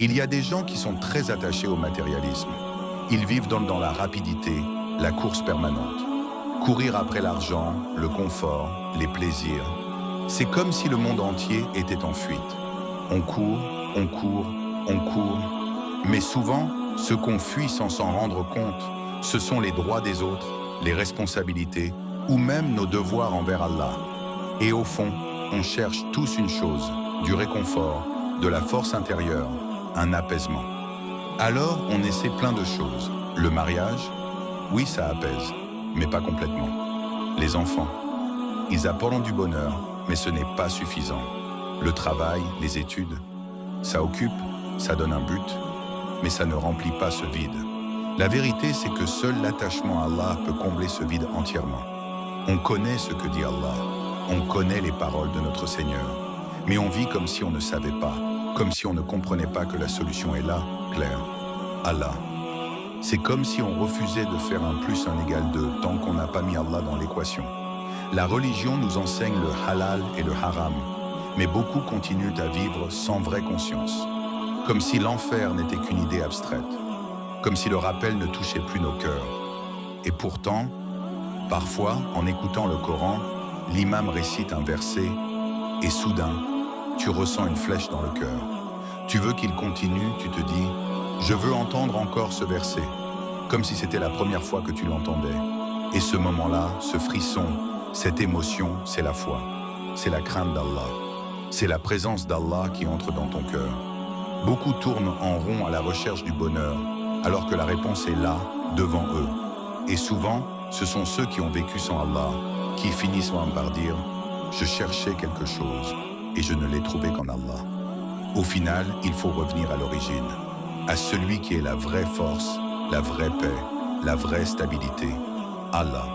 Il y a des gens qui sont très attachés au matérialisme. Ils vivent dans la rapidité, la course permanente. Courir après l'argent, le confort, les plaisirs. C'est comme si le monde entier était en fuite. On court, on court, on court. Mais souvent, ce qu'on fuit sans s'en rendre compte, ce sont les droits des autres, les responsabilités ou même nos devoirs envers Allah. Et au fond, on cherche tous une chose, du réconfort, de la force intérieure, un apaisement. Alors, on essaie plein de choses. Le mariage, oui, ça apaise, mais pas complètement. Les enfants, ils apportent du bonheur, mais ce n'est pas suffisant. Le travail, les études, ça occupe, ça donne un but, mais ça ne remplit pas ce vide. La vérité, c'est que seul l'attachement à Allah peut combler ce vide entièrement. On connaît ce que dit Allah, on connaît les paroles de notre Seigneur, mais on vit comme si on ne savait pas, comme si on ne comprenait pas que la solution est là, claire. Allah. C'est comme si on refusait de faire un plus un égal 2 tant qu'on n'a pas mis Allah dans l'équation. La religion nous enseigne le halal et le haram, mais beaucoup continuent à vivre sans vraie conscience, comme si l'enfer n'était qu'une idée abstraite, comme si le rappel ne touchait plus nos cœurs. Et pourtant, parfois, en écoutant le Coran, l'imam récite un verset et soudain, tu ressens une flèche dans le cœur. Tu veux qu'il continue, tu te dis « Je veux entendre encore ce verset », comme si c'était la première fois que tu l'entendais. Et ce moment-là, ce frisson, cette émotion, c'est la foi. C'est la crainte d'Allah. C'est la présence d'Allah qui entre dans ton cœur. Beaucoup tournent en rond à la recherche du bonheur, alors que la réponse est là, devant eux. Et souvent, ce sont ceux qui ont vécu sans Allah, qui finissent par dire « Je cherchais quelque chose et je ne l'ai trouvé qu'en Allah ». Au final, il faut revenir à l'origine, à celui qui est la vraie force, la vraie paix, la vraie stabilité, Allah.